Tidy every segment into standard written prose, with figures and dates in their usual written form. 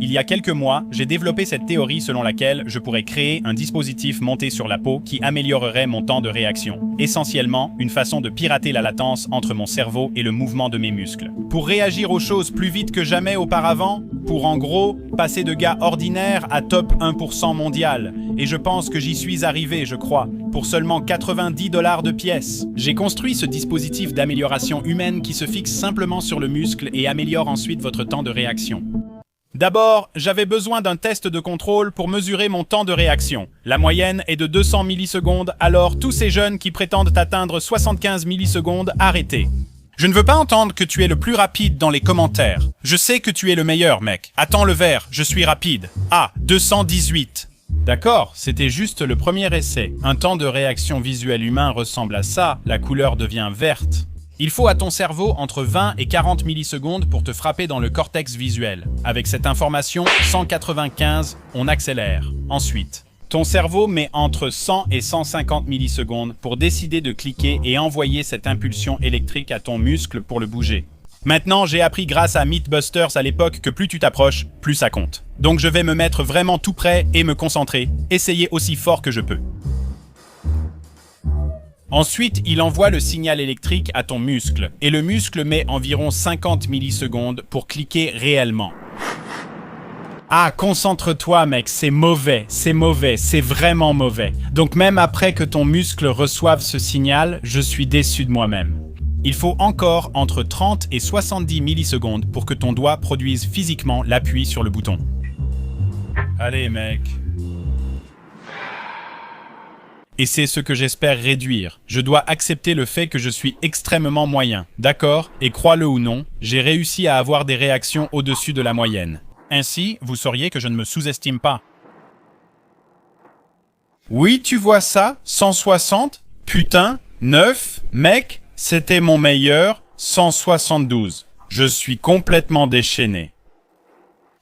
Il y a quelques mois, j'ai développé cette théorie selon laquelle je pourrais créer un dispositif monté sur la peau qui améliorerait mon temps de réaction. Essentiellement, une façon de pirater la latence entre mon cerveau et le mouvement de mes muscles. Pour réagir aux choses plus vite que jamais auparavant, pour en gros, passer de gars ordinaire à top 1% mondial. Et je pense que j'y suis arrivé, je crois, pour seulement 90 $ de pièce. J'ai construit ce dispositif d'amélioration humaine qui se fixe simplement sur le muscle et améliore ensuite votre temps de réaction. D'abord, j'avais besoin d'un test de contrôle pour mesurer mon temps de réaction. La moyenne est de 200 millisecondes, alors tous ces jeunes qui prétendent atteindre 75 millisecondes, arrêtez. Je ne veux pas entendre que tu es le plus rapide dans les commentaires. Je sais que tu es le meilleur, mec. Attends le verre, je suis rapide. Ah, 218. D'accord, c'était juste le premier essai. Un temps de réaction visuelle humain ressemble à ça, la couleur devient verte. Il faut à ton cerveau entre 20 et 40 millisecondes pour te frapper dans le cortex visuel. Avec cette information, 195, on accélère. Ensuite, ton cerveau met entre 100 et 150 millisecondes pour décider de cliquer et envoyer cette impulsion électrique à ton muscle pour le bouger. Maintenant, j'ai appris grâce à Mythbusters à l'époque que plus tu t'approches, plus ça compte. Donc je vais me mettre vraiment tout près et me concentrer, essayer aussi fort que je peux. Ensuite, il envoie le signal électrique à ton muscle, et le muscle met environ 50 millisecondes pour cliquer réellement. Ah, concentre-toi, mec, c'est mauvais, c'est vraiment mauvais. Donc même après que ton muscle reçoive ce signal, je suis déçu de moi-même. Il faut encore entre 30 et 70 millisecondes pour que ton doigt produise physiquement l'appui sur le bouton. Allez, mec. Et c'est ce que j'espère réduire. Je dois accepter le fait que je suis extrêmement moyen. D'accord? Et crois-le ou non, j'ai réussi à avoir des réactions au-dessus de la moyenne. Ainsi, vous sauriez que je ne me sous-estime pas. Oui, tu vois ça? 160? Putain, 9? Mec, c'était mon meilleur, 172. Je suis complètement déchaîné.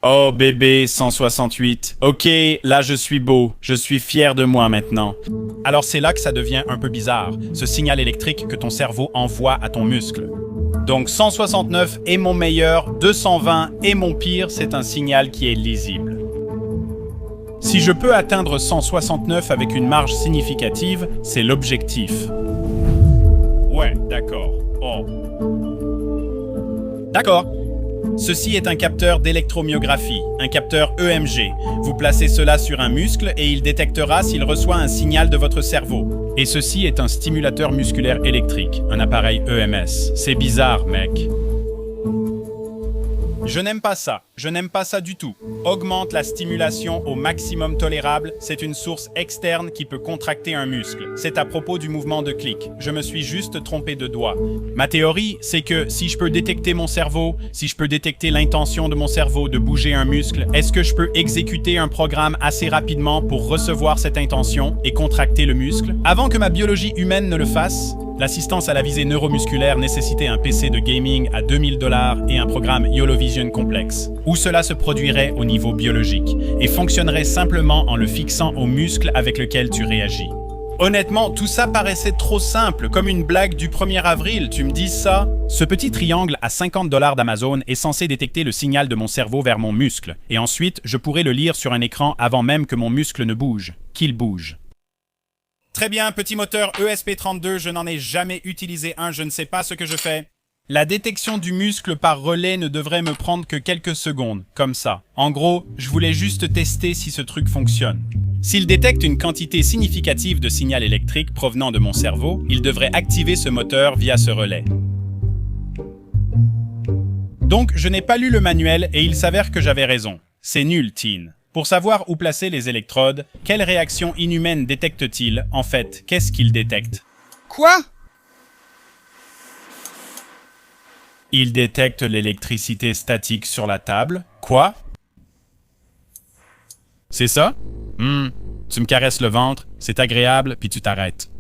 Oh bébé, 168. Ok, là je suis beau. Je suis fier de moi maintenant. Alors c'est là que ça devient un peu bizarre, ce signal électrique que ton cerveau envoie à ton muscle. Donc 169 est mon meilleur, 220 est mon pire, c'est un signal qui est lisible. Si je peux atteindre 169 avec une marge significative, c'est l'objectif. Ouais, d'accord. Oh. D'accord. Ceci est un capteur d'électromyographie, un capteur EMG. Vous placez cela sur un muscle et il détectera s'il reçoit un signal de votre cerveau. Et ceci est un stimulateur musculaire électrique, un appareil EMS. C'est bizarre, mec. Je n'aime pas ça. Je n'aime pas ça du tout. Augmente la stimulation au maximum tolérable. C'est une source externe qui peut contracter un muscle. C'est à propos du mouvement de clic. Je me suis juste trompé de doigt. Ma théorie, c'est que si je peux détecter mon cerveau, si je peux détecter l'intention de mon cerveau de bouger un muscle, est-ce que je peux exécuter un programme assez rapidement pour recevoir cette intention et contracter le muscle? Avant que ma biologie humaine ne le fasse, l'assistance à la visée neuromusculaire nécessitait un PC de gaming à 2000 $ et un programme YOLOvision complexe, où cela se produirait au niveau biologique et fonctionnerait simplement en le fixant au muscle avec lequel tu réagis. Honnêtement, tout ça paraissait trop simple, comme une blague du 1er avril, tu me dis ça? Ce petit triangle à 50 $ d'Amazon est censé détecter le signal de mon cerveau vers mon muscle, et ensuite je pourrais le lire sur un écran avant même que mon muscle ne bouge, qu'il bouge. Très bien, petit moteur ESP32, je n'en ai jamais utilisé un, je ne sais pas ce que je fais. La détection du muscle par relais ne devrait me prendre que quelques secondes, comme ça. En gros, je voulais juste tester si ce truc fonctionne. S'il détecte une quantité significative de signal électrique provenant de mon cerveau, il devrait activer ce moteur via ce relais. Donc, je n'ai pas lu le manuel et il s'avère que j'avais raison. C'est nul, Teen. Pour savoir où placer les électrodes, quelle réaction inhumaine détecte-t-il? En fait, qu'est-ce qu'il détecte? Quoi? Il détecte l'électricité statique sur la table. Quoi? C'est ça? Tu me caresses le ventre, c'est agréable, puis tu t'arrêtes.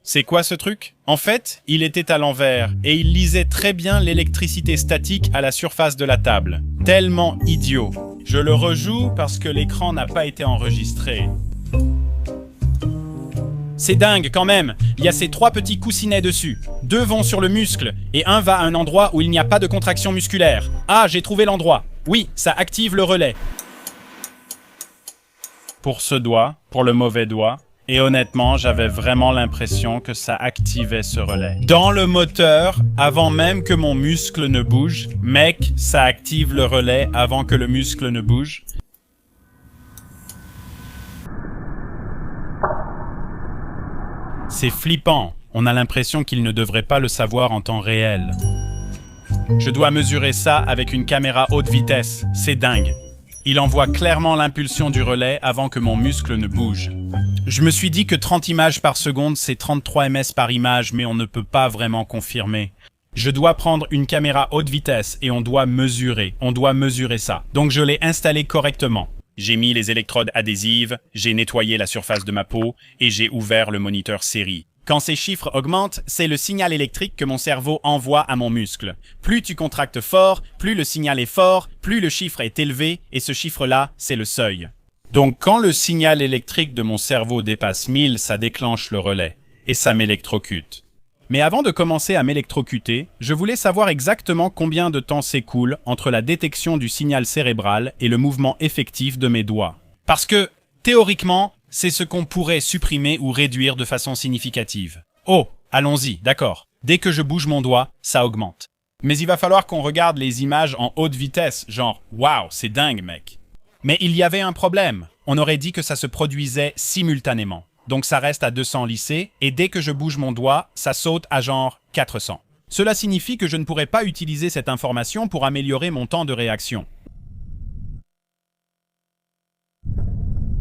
C'est quoi ce truc? En fait, il était à l'envers, et il lisait très bien l'électricité statique à la surface de la table. Tellement idiot. Je le rejoue parce que l'écran n'a pas été enregistré. C'est dingue quand même, il y a ces 3 petits coussinets dessus. 2 vont sur le muscle, et un va à un endroit où il n'y a pas de contraction musculaire. Ah, j'ai trouvé l'endroit. Oui, ça active le relais. Pour ce doigt, pour le mauvais doigt. Et honnêtement, j'avais vraiment l'impression que ça activait ce relais. Dans le moteur, avant même que mon muscle ne bouge, mec, ça active le relais avant que le muscle ne bouge. C'est flippant. On a l'impression qu'il ne devrait pas le savoir en temps réel. Je dois mesurer ça avec une caméra haute vitesse. C'est dingue. Il envoie clairement l'impulsion du relais avant que mon muscle ne bouge. Je me suis dit que 30 images par seconde, c'est 33 ms par image, mais on ne peut pas vraiment confirmer. Je dois prendre une caméra haute vitesse et on doit mesurer ça. Donc je l'ai installé correctement. J'ai mis les électrodes adhésives, j'ai nettoyé la surface de ma peau et j'ai ouvert le moniteur série. Quand ces chiffres augmentent, c'est le signal électrique que mon cerveau envoie à mon muscle. Plus tu contractes fort, plus le signal est fort, plus le chiffre est élevé, et ce chiffre-là, c'est le seuil. Donc quand le signal électrique de mon cerveau dépasse 1000, ça déclenche le relais, et ça m'électrocute. Mais avant de commencer à m'électrocuter, je voulais savoir exactement combien de temps s'écoule entre la détection du signal cérébral et le mouvement effectif de mes doigts. Parce que, théoriquement, c'est ce qu'on pourrait supprimer ou réduire de façon significative. Oh, allons-y, d'accord. Dès que je bouge mon doigt, ça augmente. Mais il va falloir qu'on regarde les images en haute vitesse, genre « Waouh, c'est dingue, mec !» Mais il y avait un problème. On aurait dit que ça se produisait simultanément. Donc ça reste à 200 lycées, et dès que je bouge mon doigt, ça saute à genre 400. Cela signifie que je ne pourrais pas utiliser cette information pour améliorer mon temps de réaction.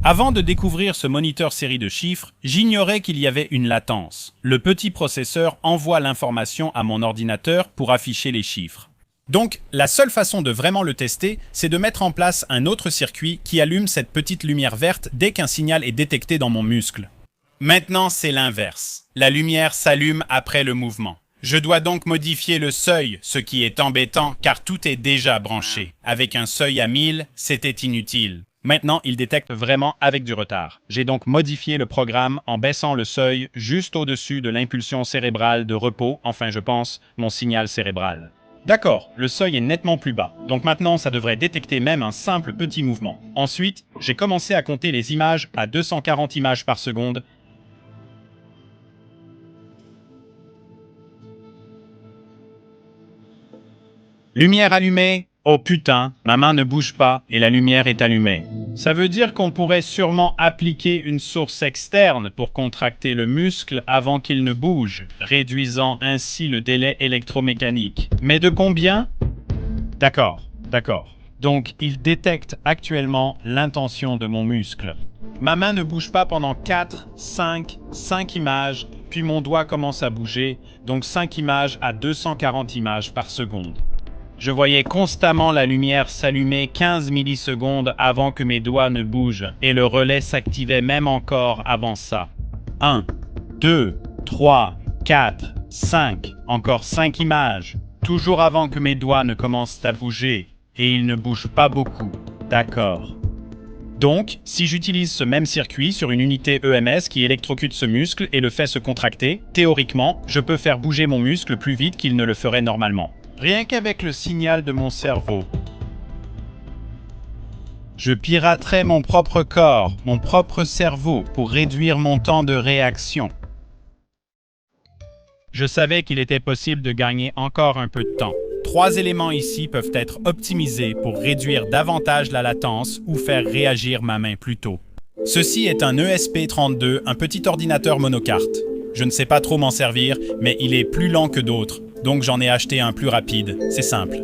Avant de découvrir ce moniteur série de chiffres, j'ignorais qu'il y avait une latence. Le petit processeur envoie l'information à mon ordinateur pour afficher les chiffres. Donc, la seule façon de vraiment le tester, c'est de mettre en place un autre circuit qui allume cette petite lumière verte dès qu'un signal est détecté dans mon muscle. Maintenant, c'est l'inverse. La lumière s'allume après le mouvement. Je dois donc modifier le seuil, ce qui est embêtant car tout est déjà branché. Avec un seuil à 1000, c'était inutile. Maintenant, il détecte vraiment avec du retard. J'ai donc modifié le programme en baissant le seuil juste au-dessus de l'impulsion cérébrale de repos, enfin je pense, mon signal cérébral. D'accord, le seuil est nettement plus bas, donc maintenant ça devrait détecter même un simple petit mouvement. Ensuite, j'ai commencé à compter les images à 240 images par seconde. Lumière allumée. Oh putain, ma main ne bouge pas et la lumière est allumée. Ça veut dire qu'on pourrait sûrement appliquer une source externe pour contracter le muscle avant qu'il ne bouge, réduisant ainsi le délai électromécanique. Mais de combien? D'accord. Donc, il détecte actuellement l'intention de mon muscle. Ma main ne bouge pas pendant 4, 5 images, puis mon doigt commence à bouger, donc 5 images à 240 images par seconde. Je voyais constamment la lumière s'allumer 15 millisecondes avant que mes doigts ne bougent, et le relais s'activait même encore avant ça. 1, 2, 3, 4, 5, encore 5 images, toujours avant que mes doigts ne commencent à bouger, et ils ne bougent pas beaucoup. D'accord. Donc, si j'utilise ce même circuit sur une unité EMS qui électrocute ce muscle et le fait se contracter, théoriquement, je peux faire bouger mon muscle plus vite qu'il ne le ferait normalement. Rien qu'avec le signal de mon cerveau. Je piraterais mon propre corps, mon propre cerveau, pour réduire mon temps de réaction. Je savais qu'il était possible de gagner encore un peu de temps. 3 éléments ici peuvent être optimisés pour réduire davantage la latence ou faire réagir ma main plus tôt. Ceci est un ESP32, un petit ordinateur monocarte. Je ne sais pas trop m'en servir, mais il est plus lent que d'autres, donc j'en ai acheté un plus rapide, c'est simple.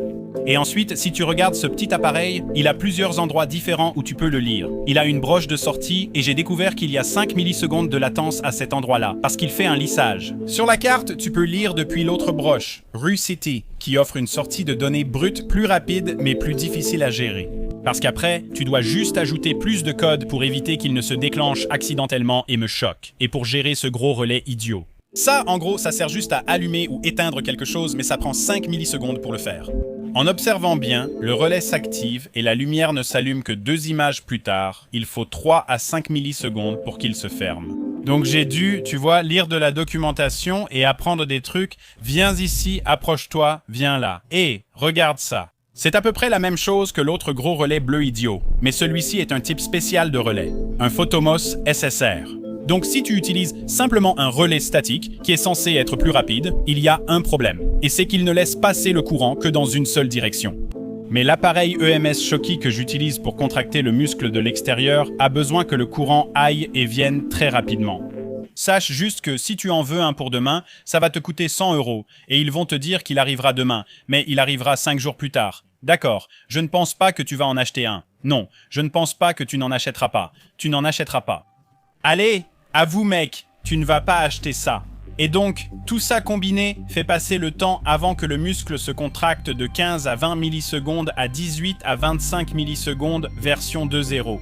Et ensuite, si tu regardes ce petit appareil, il a plusieurs endroits différents où tu peux le lire. Il a une broche de sortie et j'ai découvert qu'il y a 5 millisecondes de latence à cet endroit-là, parce qu'il fait un lissage. Sur la carte, tu peux lire depuis l'autre broche, Rue City, qui offre une sortie de données brutes plus rapide mais plus difficile à gérer. Parce qu'après, tu dois juste ajouter plus de code pour éviter qu'il ne se déclenche accidentellement et me choque, et pour gérer ce gros relais idiot. Ça, en gros, ça sert juste à allumer ou éteindre quelque chose, mais ça prend 5 millisecondes pour le faire. En observant bien, le relais s'active et la lumière ne s'allume que 2 images plus tard. Il faut 3 à 5 millisecondes pour qu'il se ferme. Donc j'ai dû, tu vois, lire de la documentation et apprendre des trucs. Viens ici, approche-toi, viens là. Et regarde ça. C'est à peu près la même chose que l'autre gros relais bleu idiot, mais celui-ci est un type spécial de relais, un Photomos SSR. Donc si tu utilises simplement un relais statique, qui est censé être plus rapide, il y a un problème, et c'est qu'il ne laisse passer le courant que dans une seule direction. Mais l'appareil EMS Shocky que j'utilise pour contracter le muscle de l'extérieur a besoin que le courant aille et vienne très rapidement. Sache juste que si tu en veux un pour demain, ça va te coûter 100 €, et ils vont te dire qu'il arrivera demain, mais il arrivera 5 jours plus tard. D'accord, je ne pense pas que tu vas en acheter un. Non, je ne pense pas que tu n'en achèteras pas. Tu n'en achèteras pas. Allez, avoue mec, tu ne vas pas acheter ça. Et donc, tout ça combiné fait passer le temps avant que le muscle se contracte de 15 à 20 millisecondes à 18 à 25 millisecondes version 2.0.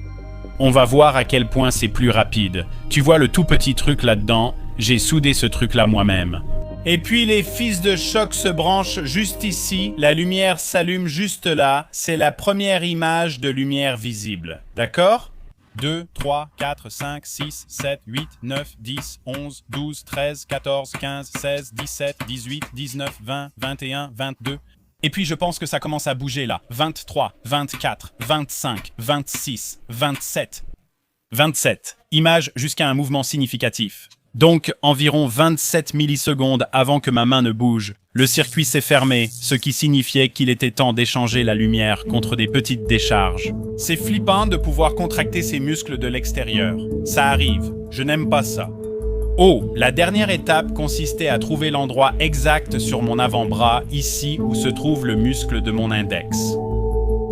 On va voir à quel point c'est plus rapide. Tu vois le tout petit truc là-dedans? J'ai soudé ce truc-là moi-même. Et puis les fils de choc se branchent juste ici, la lumière s'allume juste là, c'est la première image de lumière visible. D'accord? 2, 3, 4, 5, 6, 7, 8, 9, 10, 11, 12, 13, 14, 15, 16, 17, 18, 19, 20, 21, 22... Et puis je pense que ça commence à bouger là. 23, 24, 25, 26, 27. 27. Image jusqu'à un mouvement significatif. Donc environ 27 millisecondes avant que ma main ne bouge, le circuit s'est fermé, ce qui signifiait qu'il était temps d'échanger la lumière contre des petites décharges. C'est flippant de pouvoir contracter ses muscles de l'extérieur. Ça arrive. Je n'aime pas ça. Oh, la dernière étape consistait à trouver l'endroit exact sur mon avant-bras, ici où se trouve le muscle de mon index.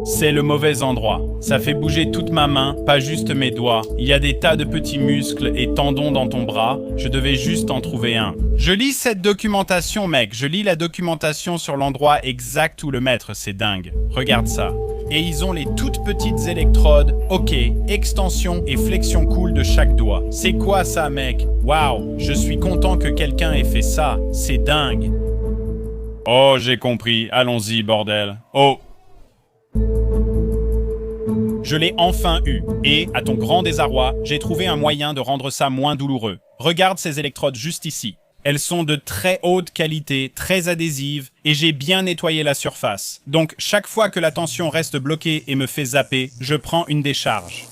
C'est le mauvais endroit. Ça fait bouger toute ma main, pas juste mes doigts. Il y a des tas de petits muscles et tendons dans ton bras. Je devais juste en trouver un. Je lis cette documentation, mec. Je lis la documentation sur l'endroit exact où le mettre. C'est dingue. Regarde ça. Et ils ont les toutes petites électrodes, ok, extension et flexion cool de chaque doigt. C'est quoi ça, mec? Waouh, je suis content que quelqu'un ait fait ça. C'est dingue. Oh, j'ai compris. Allons-y, bordel. Oh. Je l'ai enfin eu, et, à ton grand désarroi, j'ai trouvé un moyen de rendre ça moins douloureux. Regarde ces électrodes juste ici. Elles sont de très haute qualité, très adhésives, et j'ai bien nettoyé la surface. Donc, chaque fois que la tension reste bloquée et me fait zapper, je prends une décharge.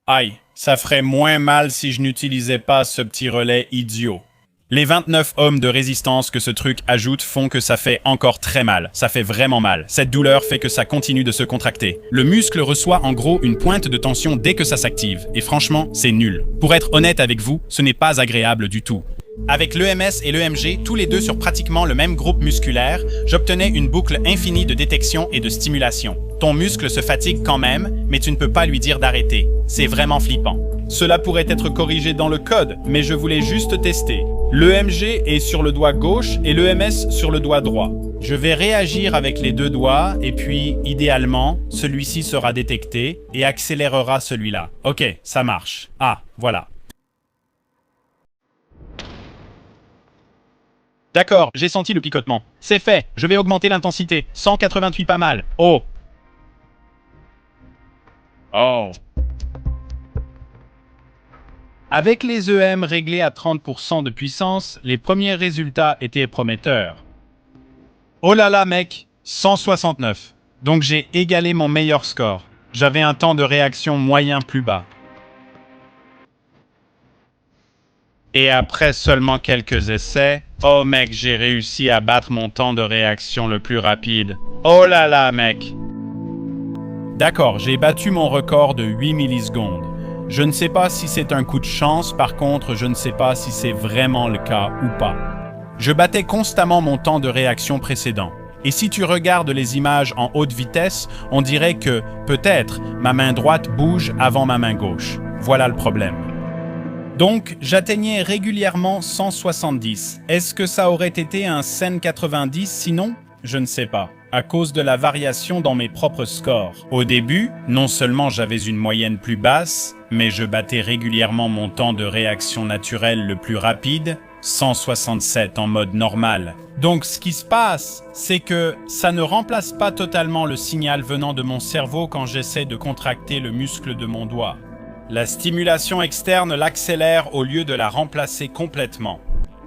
Aïe, ça ferait moins mal si je n'utilisais pas ce petit relais idiot. Les 29 ohms de résistance que ce truc ajoute font que ça fait encore très mal. Ça fait vraiment mal. Cette douleur fait que ça continue de se contracter. Le muscle reçoit en gros une pointe de tension dès que ça s'active. Et franchement, c'est nul. Pour être honnête avec vous, ce n'est pas agréable du tout. Avec l'EMS et l'EMG, tous les deux sur pratiquement le même groupe musculaire, j'obtenais une boucle infinie de détection et de stimulation. Ton muscle se fatigue quand même, mais tu ne peux pas lui dire d'arrêter. C'est vraiment flippant. Cela pourrait être corrigé dans le code, mais je voulais juste tester. L'EMG est sur le doigt gauche et l'EMS sur le doigt droit. Je vais réagir avec les deux doigts et puis, idéalement, celui-ci sera détecté et accélérera celui-là. Ok, ça marche. Ah, voilà. D'accord, j'ai senti le picotement. C'est fait, je vais augmenter l'intensité. 188 pas mal. Oh. Oh. Avec les EM réglés à 30% de puissance, les premiers résultats étaient prometteurs. Oh là là mec, 169. Donc j'ai égalé mon meilleur score. J'avais un temps de réaction moyen plus bas. Et après seulement quelques essais, oh mec, j'ai réussi à battre mon temps de réaction le plus rapide. Oh là là mec. D'accord, j'ai battu mon record de 8 millisecondes. Je ne sais pas si c'est un coup de chance, par contre, je ne sais pas si c'est vraiment le cas ou pas. Je battais constamment mon temps de réaction précédent. Et si tu regardes les images en haute vitesse, on dirait que, peut-être, ma main droite bouge avant ma main gauche. Voilà le problème. Donc, j'atteignais régulièrement 170. Est-ce que ça aurait été un Sen 90 sinon? Je ne sais pas, à cause de la variation dans mes propres scores. Au début, non seulement j'avais une moyenne plus basse, mais je battais régulièrement mon temps de réaction naturelle le plus rapide, 167 en mode normal. Donc ce qui se passe, c'est que ça ne remplace pas totalement le signal venant de mon cerveau quand j'essaie de contracter le muscle de mon doigt. La stimulation externe l'accélère au lieu de la remplacer complètement.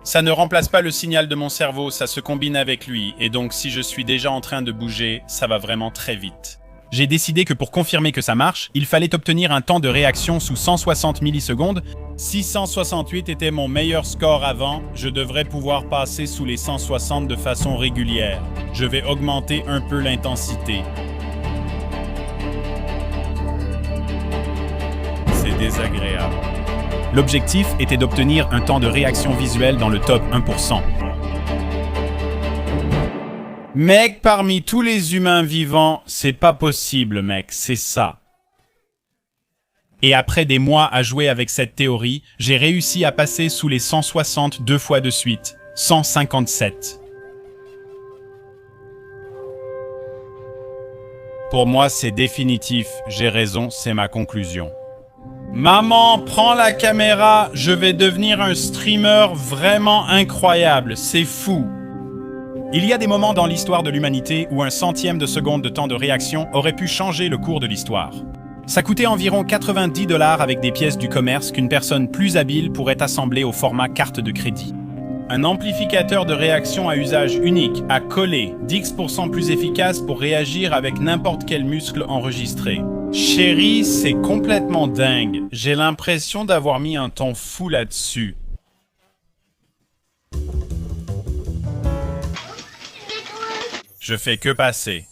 Ça ne remplace pas le signal de mon cerveau, ça se combine avec lui, et donc si je suis déjà en train de bouger, ça va vraiment très vite. J'ai décidé que pour confirmer que ça marche, il fallait obtenir un temps de réaction sous 160 millisecondes. 668 était mon meilleur score avant, je devrais pouvoir passer sous les 160 de façon régulière. Je vais augmenter un peu l'intensité. C'est désagréable. L'objectif était d'obtenir un temps de réaction visuelle dans le top 1%. Mec, parmi tous les humains vivants, c'est pas possible, mec, c'est ça. Et après des mois à jouer avec cette théorie, j'ai réussi à passer sous les 160 deux fois de suite. 157. Pour moi, c'est définitif. J'ai raison, c'est ma conclusion. Maman, prends la caméra, je vais devenir un streamer vraiment incroyable, c'est fou. Il y a des moments dans l'histoire de l'humanité où un centième de seconde de temps de réaction aurait pu changer le cours de l'histoire. Ça coûtait environ 90 $ avec des pièces du commerce qu'une personne plus habile pourrait assembler au format carte de crédit. Un amplificateur de réaction à usage unique, à coller, 10% plus efficace pour réagir avec n'importe quel muscle enregistré. Chérie, c'est complètement dingue. J'ai l'impression d'avoir mis un temps fou là-dessus. Je fais que passer.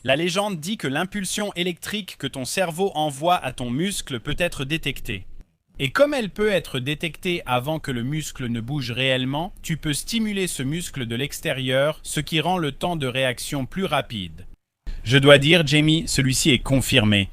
La légende dit que l'impulsion électrique que ton cerveau envoie à ton muscle peut être détectée. Et comme elle peut être détectée avant que le muscle ne bouge réellement, tu peux stimuler ce muscle de l'extérieur, ce qui rend le temps de réaction plus rapide. Je dois dire, Jamie, celui-ci est confirmé.